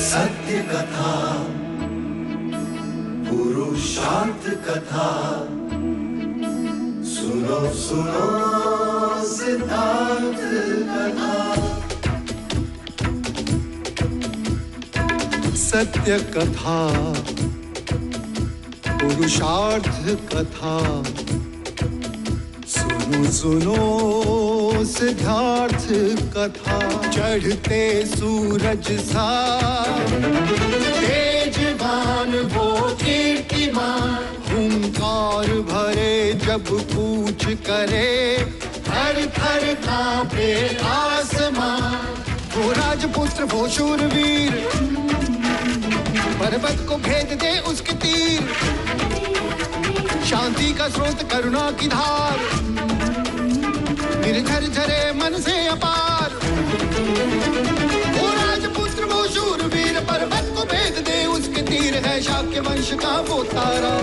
सत्य कथा, पुरुषार्थ कथा, सुनो सुनो सिद्धार्थ कथा। सत्य कथा, पुरुषार्थ कथा, सुनो सुनो सिद्धार्थ कथा। चढ़ते सूरज सा तेजवान वो कीर्तिमान, हुंकार भरे जब कूच करे, थर थर कांपे आसमान। वो राजपुत्र वो शूरवीर, पर्वत को भेद दे उसके तीर, शांति का स्रोत करुणा की धार, निर्झर झरे मन से अपार। वो राजपुत्र वो शूरवीर, पर्वत को भेद दे उसके तीर, है शाक्य वंश का वो तारा,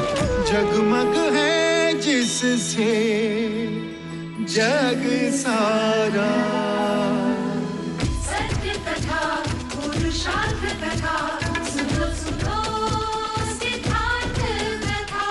जगमग है जिससे जग सारा। सत्य कथा, पुरुषार्थ कथा, सुनो सुनो सिद्धार्थ कथा।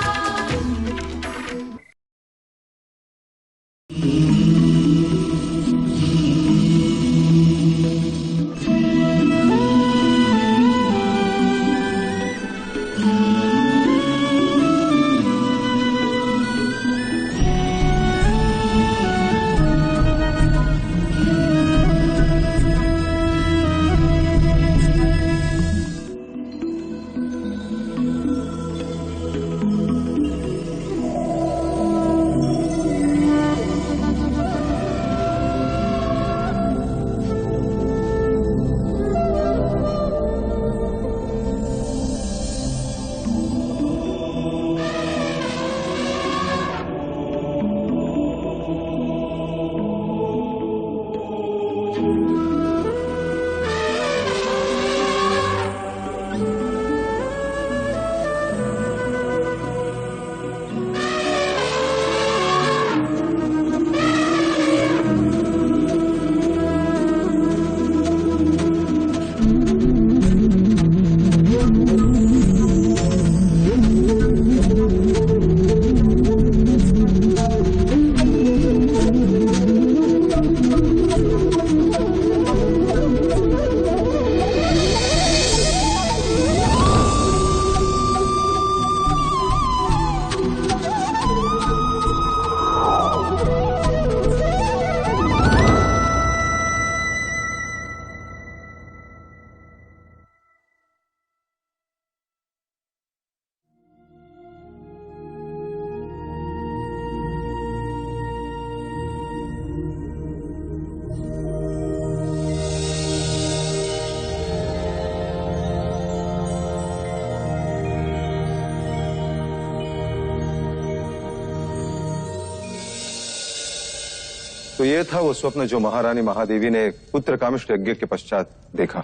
तो ये था वो स्वप्न जो महारानी महादेवी ने पुत्र कामिष्ठ यज्ञ के पश्चात देखा।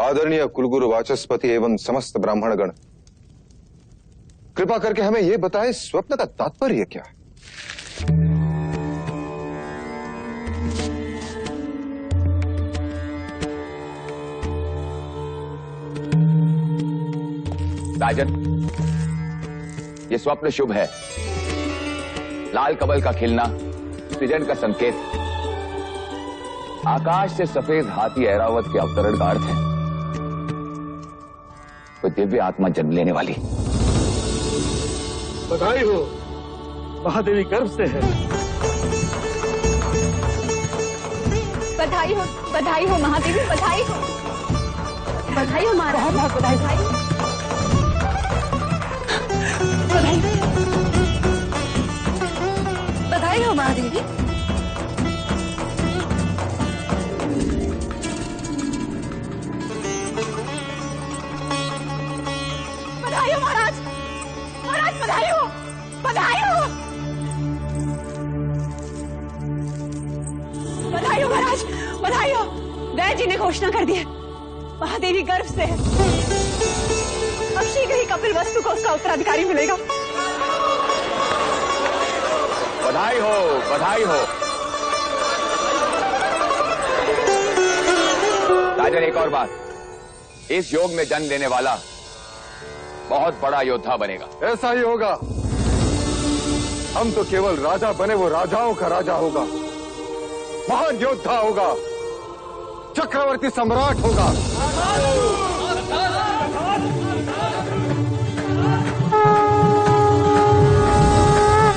आदरणीय कुलगुरु वाचस्पति एवं समस्त ब्राह्मणगण, कृपा करके हमें यह बताएं स्वप्न का तात्पर्य क्या है? राजन, ये स्वप्न शुभ है। लाल कमल का खिलना सृजन का संकेत, आकाश से सफेद हाथी ऐरावत के अवतरण का अर्थ है। कोई दिव्य आत्मा जन्म लेने वाली। बधाई हो, महादेवी गर्भ से है। बधाई हो महादेवी, बधाई हो महाराज, बहुत बधाई। बधाई हो महादेवी। बधाई हो महाराज, बधाई हो। बधाई हो महाराज, बधाई हो। दया जी ने घोषणा कर दी है, महादेवी गर्भ से है। अब शीघ्र ही कपिल वस्तु को उसका उत्तराधिकारी मिलेगा। बधाई हो, बधाई हो। राजन, एक और बात, इस योग में जन्म लेने वाला बहुत बड़ा योद्धा बनेगा। ऐसा ही होगा। हम तो केवल राजा बने, वो राजाओं का राजा होगा, महान योद्धा होगा, चक्रवर्ती सम्राट होगा।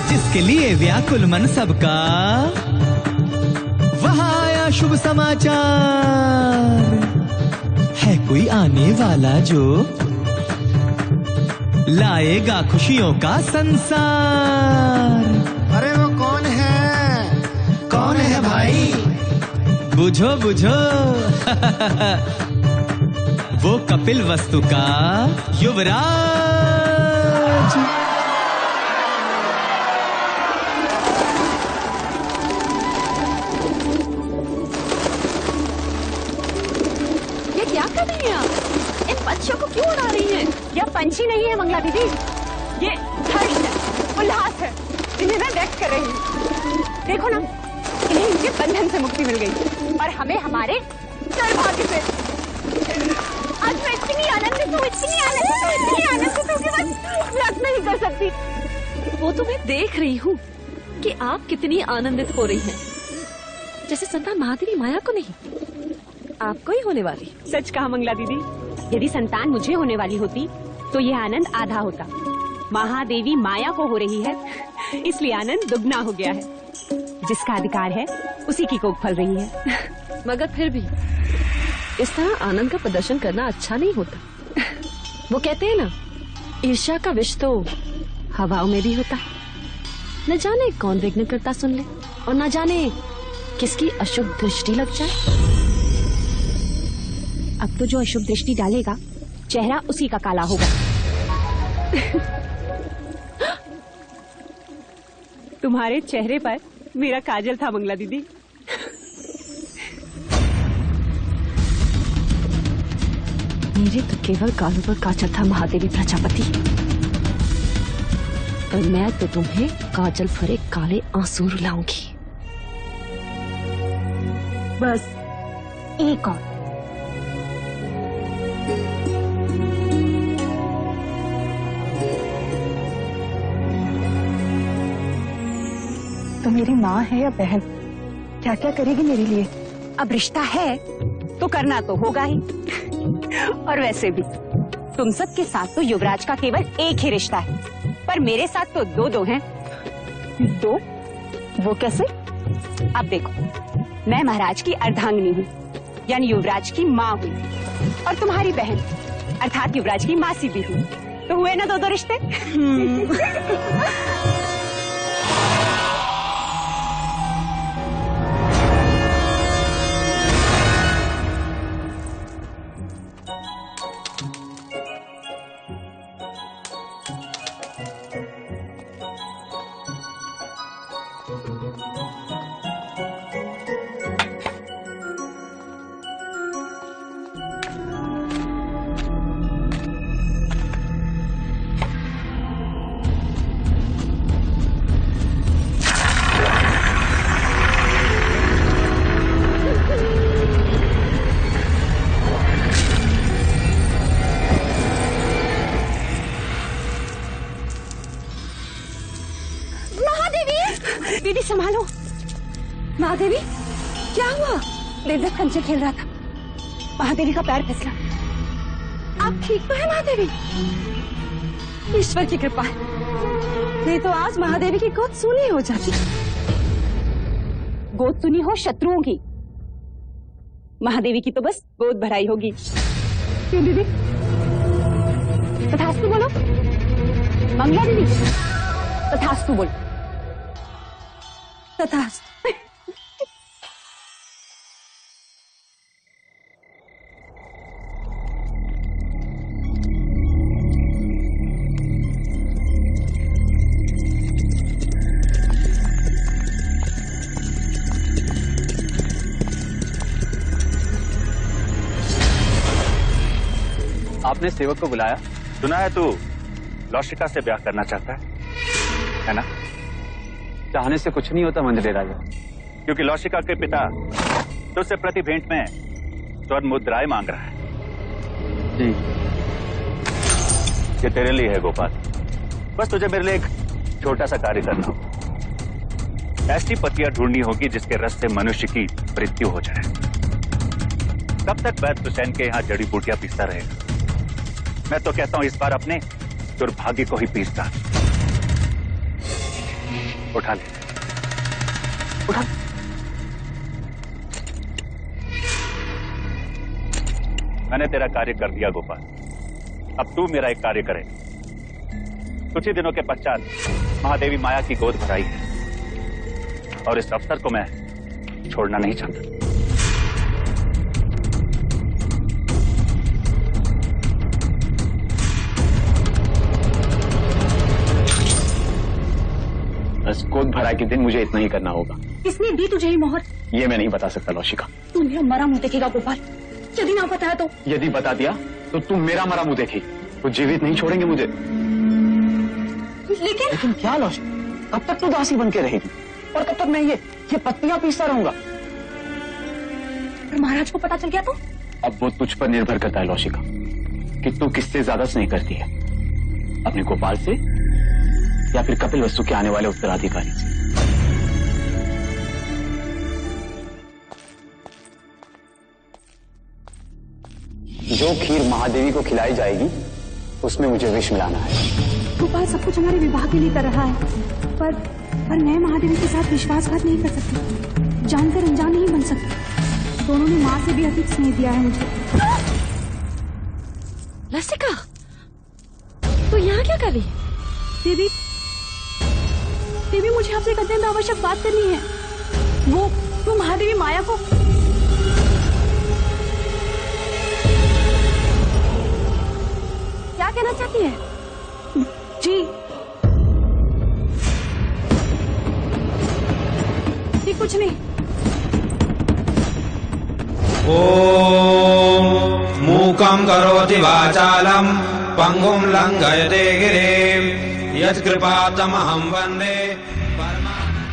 जिसके लिए व्याकुल मन सबका, वहां आया शुभ समाचार। है कोई आने वाला जो लाएगा खुशियों का संसार। अरे वो कौन है? कौन है भाई? बुझो बुझो वो कपिल वस्तु का युवराज। ये क्या कर रही हैं आप? इन पंछियों को क्यों उड़ा रही हैं? यह पंछी नहीं है मंगला दीदी, ये हर्ष है, उल्लास है, इन्हें मैं व्यक्त कर रही हूँ। देखो ना, इन्हें इनके बंधन से मुक्ति मिल गई और हमें हमारे सौभाग्य से। आज मैं इतनी आनंदित हूँ, इतनी आनंदित हूँ, इतनी आनंदित हूँ कि बस व्यक्त नहीं कर सकती। वो तो मैं देख रही हूँ कि आप कितनी आनंदित हो रही हैं, जैसे संतान महादेवी माया को नहीं, आपको ही होने वाली। सच कहा मंगला दीदी, यदि संतान मुझे होने वाली होती तो यह आनंद आधा होता। महादेवी माया को हो रही है, इसलिए आनंद दुगना हो गया है। जिसका अधिकार है उसी की कोख फल रही है। मगर फिर भी इस तरह आनंद का प्रदर्शन करना अच्छा नहीं होता। वो कहते हैं ना, ईर्ष्या का विष तो हवाओं में भी होता है। न जाने कौन विघ्न करता सुन ले और न जाने किसकी अशुभ दृष्टि लग जाए। अब तो जो अशुभ दृष्टि डालेगा चेहरा उसी का काला होगा। तुम्हारे चेहरे पर मेरा काजल था मंगला दीदी। मेरे तो केवल गालों पर काजल था महादेवी प्रजापति, और मैं तो तुम्हें काजल भरे काले आंसू रुलाऊंगी। बस एक और। तो मेरी माँ है या बहन, क्या क्या करेगी मेरे लिए? अब रिश्ता है तो करना तो होगा ही। और वैसे भी तुम सब के साथ तो युवराज का केवल एक ही रिश्ता है, पर मेरे साथ तो दो दो हैं। दो? वो कैसे? अब देखो, मैं महाराज की अर्धांगिनी हूँ, यानी युवराज की माँ हुई, और तुम्हारी बहन अर्थात युवराज की मासी भी हूँ। तो हुए ना दो दो रिश्ते। दीदी संभालो। महादेवी, क्या हुआ? देवदत्त कंचे खेल रहा था, महादेवी का पैर फिसला। आप ठीक तो है महादेवी? ईश्वर की कृपा है, नहीं तो आज महादेवी की गोद सूनी हो जाती। गोद सुनी हो शत्रुओं की, महादेवी की तो बस गोद भराई होगी। क्यों दीदी? तथास्तु बोलो। मंगला दीदी, तथास्तु बोलो। तथास्तु। आपने सेवक को बुलाया? सुना है तू लौशिका से ब्याह करना चाहता है ना? चाहने से कुछ नहीं होता मंजले राजा, क्योंकि लौशिका के पिता तुझसे प्रति भेंट में स्वर्ण मुद्राएं मांग रहा है। जी। ये तेरे लिए है गोपाल। बस तुझे मेरे लिए एक छोटा सा कार्य करना होगा। ऐसी पत्तियां ढूंढनी होगी जिसके रस से मनुष्य की मृत्यु हो जाए। तब तक वैद्य हुसैन के यहाँ जड़ी बूटियां पीसता रहेगा। मैं तो कहता हूं इस बार अपने दुर्भाग्य को ही पीसता। उठा ले, उठा। मैंने तेरा कार्य कर दिया गोपाल। अब तू मेरा एक कार्य करे। कुछ ही दिनों के पश्चात महादेवी माया की गोद भराई है और इस अवसर को मैं छोड़ना नहीं चाहता। बस गोद भराई के दिन मुझे इतना ही करना होगा। किसने दी तुझे ये मोहर? ये मैं नहीं बता सकता लौशिका। तू मेरा मरा मुंह देखेगा गोपाल, यदि ना बताया तो? यदि बता दिया तो तुम मेरा मरा मुंह देखेगी। वो जीवित नहीं छोड़ेंगे मुझे। लेकिन क्या लौशिका, कब तक तू दासी बन के रहेगी और कब तक मैं ये पत्तियां पीसता रहूंगा? और महाराज को पता चल गया तो? अब वो तुझ पर निर्भर करता है लौशिका कि तू किससे ज्यादा स्नेह करती है, अपने गोपाल से या फिर कपिल वस्तु के आने वाले उत्तराधिकारी से। जो खीर महादेवी को खिलाई जाएगी उसमें मुझे विष मिलाना है। गोपाल सब कुछ हमारे विवाह के लिए कर रहा है, पर मैं महादेवी के साथ विश्वासघात नहीं कर सकती, जानकर अनजान नहीं बन सकती। दोनों ने माँ से भी अधिक स्नेह दिया है मुझे। लसिका, तू यहाँ क्या कर रही है? देवी, मुझे आपसे एक अत्यंत आवश्यक बात करनी है। वो महादेवी माया को क्या कहना चाहती है? जी, ये कुछ नहीं। ओम मूकं करोति वाचालं पंगुं लंघयते गिरिं यत्कृपातमहं वन्दे।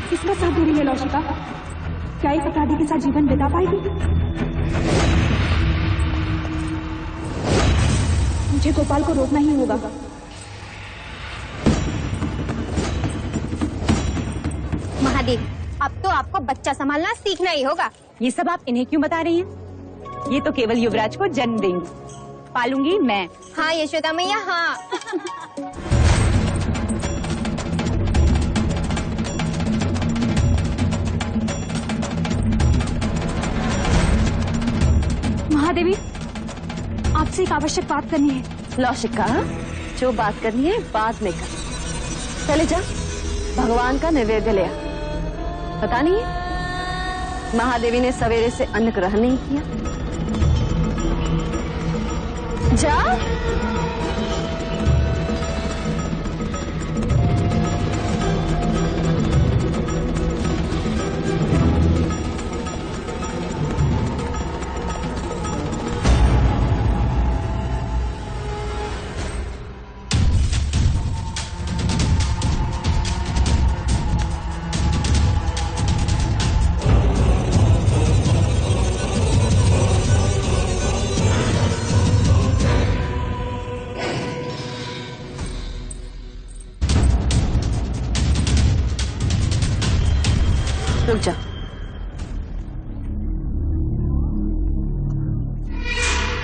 किसका साथ दे रही है लौशिका? क्या एक अपराधी के साथ जीवन बिता पाएगी? मुझे गोपाल को रोकना ही होगा। महादेवी, अब तो आपको बच्चा संभालना सीखना ही होगा। ये सब आप इन्हें क्यों बता रही हैं? ये तो केवल युवराज को जन्म देंगी, पालूंगी मैं। हाँ यशोदा मैया, हाँ। महादेवी, आपसे एक आवश्यक बात करनी है। लौशिका, जो बात करनी है बाद में कर। चले जा, भगवान का नैवेद्य ले आ। पता नहीं है महादेवी ने सवेरे से अन्न ग्रहण नहीं किया। जा। रुक जा।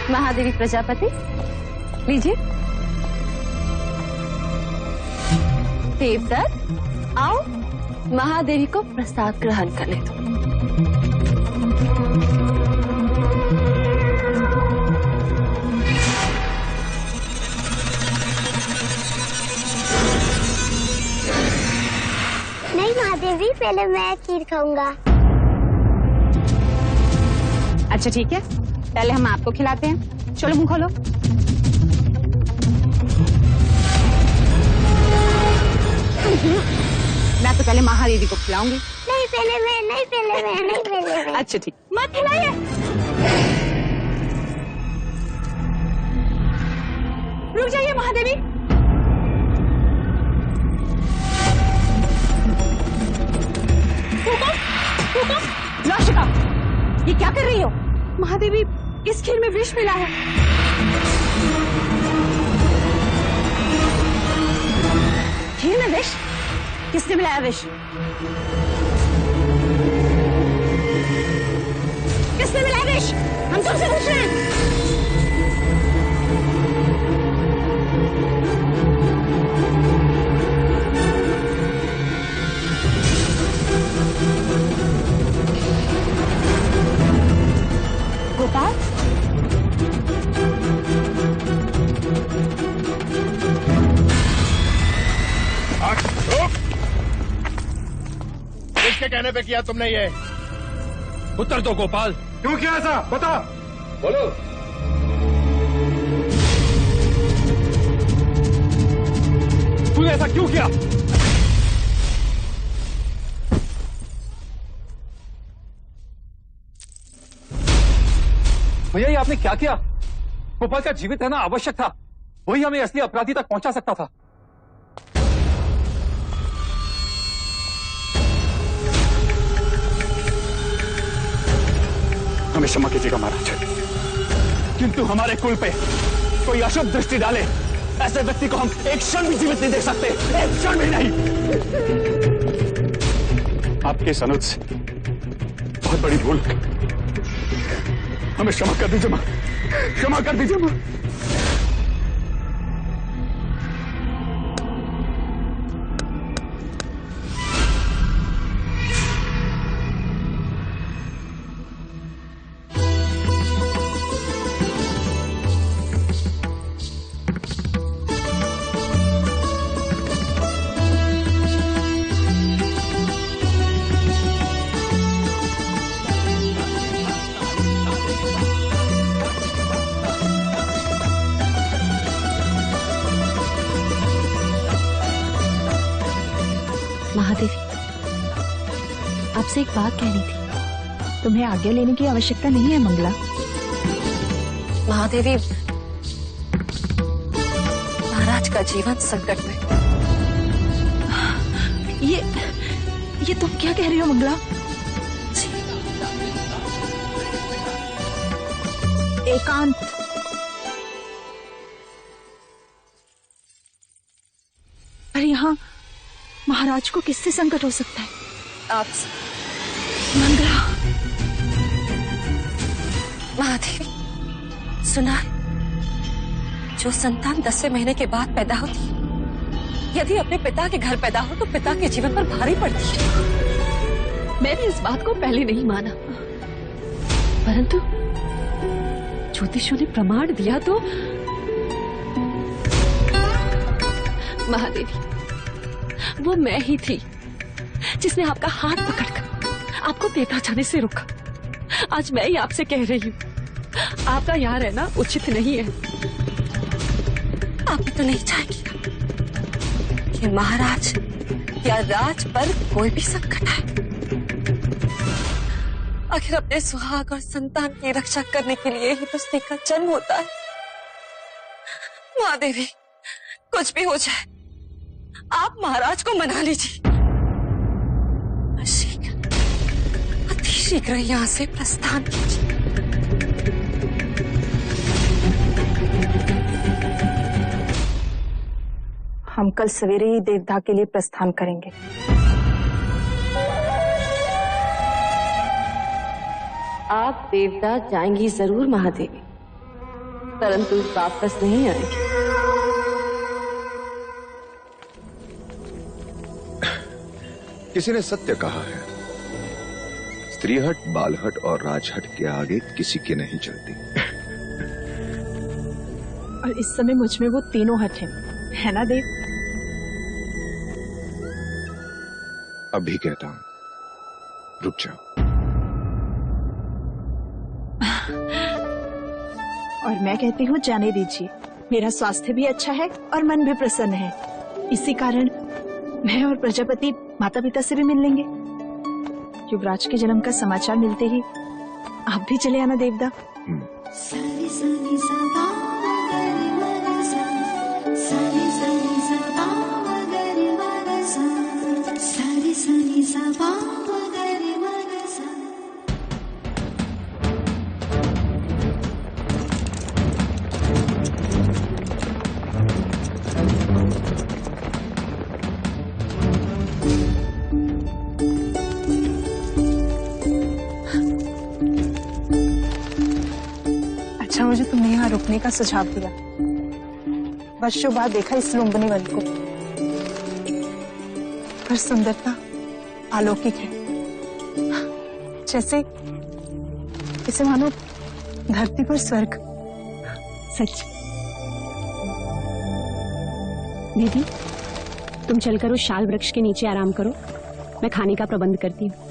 महादेवी प्रजापति, लीजिए। देवदत्त, आओ महादेवी को प्रसाद ग्रहण करने दो। नहीं महादेवी, पहले मैं खीर खाऊंगा। अच्छा ठीक है, पहले हम आपको खिलाते हैं। चलो मुंह खोलो। मैं तो पहले महादेवी को खिलाऊंगी। नहीं पहले मैं, नहीं पहले मैं, नहीं पहले मैं। अच्छा ठीक, मत खिलाइए। रुक जाइए महादेवी। लौशिका, ये क्या कर रही हो? महादेवी, इस खीर में विष मिला है। खीर में विष? किसने मिलाया विष? किसने मिलाया विष? हम तुमसे पूछ रहे हैं। गोपाल, किसके कहने पे किया तुमने ये? उत्तर दो गोपाल, क्यों किया ऐसा? बता, बोलो। तूने ऐसा क्यों किया? भैया, ये आपने क्या किया? गोपाल का जीवित रहना आवश्यक था, वही हमें असली अपराधी तक पहुंचा सकता था। हमें क्षमा कीजिएगा महाराज, किंतु हमारे कुल पे कोई अशुभ दृष्टि डाले ऐसे व्यक्ति को हम एक क्षण भी जीवित नहीं देख सकते, एक क्षण भी नहीं। आपके इस अनुज से बहुत बड़ी भूल, हमें क्षमा कर दीजिए मां, क्षमा कर दीजिए मां। महादेवी, आपसे एक बात कहनी थी। तुम्हें आज्ञा लेने की आवश्यकता नहीं है मंगला। महादेवी, महाराज का जीवन संकट में। ये तुम क्या कह रही हो मंगला? एकांत, पर यहाँ महाराज को किससे संकट हो सकता है? आपसे। मंगला। महादेवी, सुना है, जो संतान 10वें महीने के बाद पैदा होती है, यदि अपने पिता के घर पैदा हो तो पिता के जीवन पर भारी पड़ती है। मैंने इस बात को पहले नहीं माना, परंतु ज्योतिषियों ने प्रमाण दिया तो महादेवी, वो मैं ही थी जिसने आपका हाथ पकड़कर आपको देवता जाने से रोका। आज मैं ही आपसे कह रही हूँ, आपका यहाँ रहना उचित नहीं है। आप भी तो नहीं चाहेंगी कि महाराज या राज पर कोई भी संकट आए। आखिर अपने सुहाग और संतान की रक्षा करने के लिए ही तो स्त्री का जन्म होता है। महादेवी, कुछ भी हो जाए, आप महाराज को मना लीजिए। शीघ्र, अति शीघ्र यहाँ से प्रस्थान कीजिए। हम कल सवेरे ही देवदाह के लिए प्रस्थान करेंगे। आप देवदाह जाएंगी जरूर महादेवी, परंतु वापस नहीं आएंगी। किसी ने सत्य कहा है, स्त्रीहट, बालहट और राजहट के आगे किसी की नहीं चलती। और इस समय मुझ में वो तीनों हट हैं, है ना देव? अभी कहता हूं, रुक जाओ। और मैं कहती हूँ जाने दीजिए, मेरा स्वास्थ्य भी अच्छा है और मन भी प्रसन्न है। इसी कारण मैं और प्रजापति माता पिता से भी मिल लेंगे। युवराज के जन्म का समाचार मिलते ही आप भी चले आना देवदा। तुमने यहाँ रुकने का सुझाव दिया। वर्षों बाद देखा इस लुम्बिनी वन को, पर सुंदरता अलौकिक है, जैसे मानो धरती पर स्वर्ग। सच। दीदी, तुम चलकर उस शाल वृक्ष के नीचे आराम करो, मैं खाने का प्रबंध करती हूँ।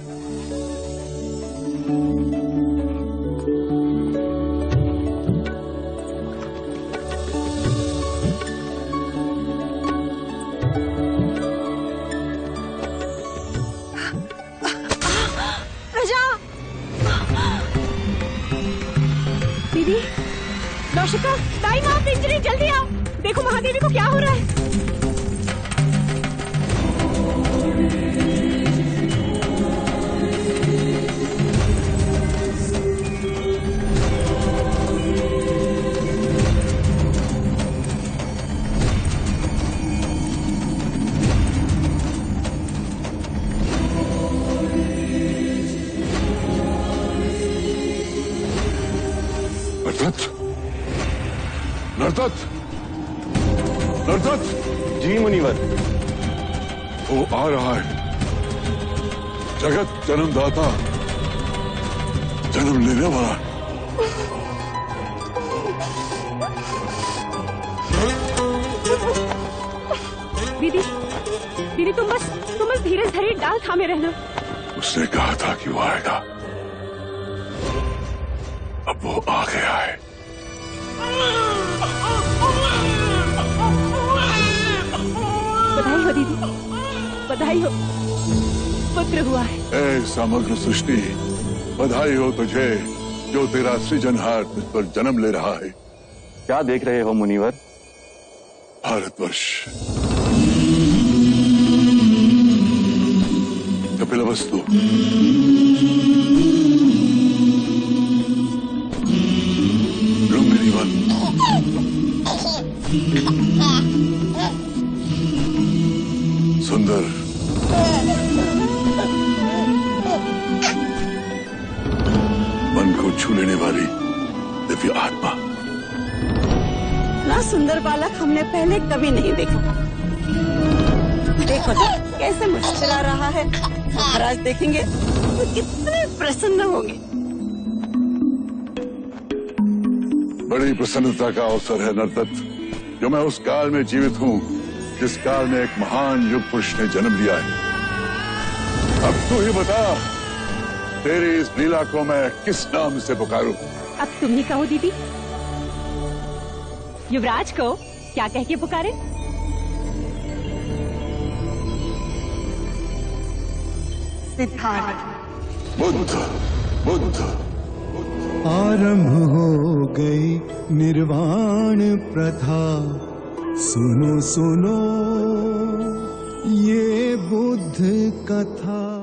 दीदी, नौशिका, दाई माँ, पिंजरी, जल्दी आओ, देखो महादेवी को क्या हो रहा है। नरदत्त, नरदत्त। जी मुनिवर। वो आ रहा है, जगत जन्मदाता, जन्म लेने वाला। दीदी, दीदी तुम बस धीरज धरी डाल थामे रहना। उसने कहा था कि वो आएगा, अब वो आ गया है। बधाई हो दीदी, बधाई हो, पुत्र हुआ है। ऐ समग्र सृष्टि, बधाई हो तुझे जो तेरा सृजनहार तुझ पर जन्म ले रहा है। क्या देख रहे हो मुनिवर? भारतवर्ष। कपिलवस्तु, लुम्बिनी वन, सुंदर, मन को छू लेने वाली दिव्य आत्मा। ना सुंदर बालक हमने पहले कभी नहीं देखा। देखो तो कैसे मुस्कुरा रहा है। महाराज देखेंगे तो कितने प्रसन्न होंगे। बड़ी प्रसन्नता का अवसर है नरदत्त, जो मैं उस काल में जीवित हूँ जिस काल में एक महान युग पुरुष ने जन्म लिया है। अब तू ही बता, तेरी इस लीला को मैं किस नाम से पुकारूं? अब तुम ही कहो दीदी। युवराज को क्या कह के पुकारे? सिद्धार्थ। बुद्ध, बुद्ध। आरंभ हो गई निर्वाण प्रथा, सुनो सुनो ये बुद्ध कथा।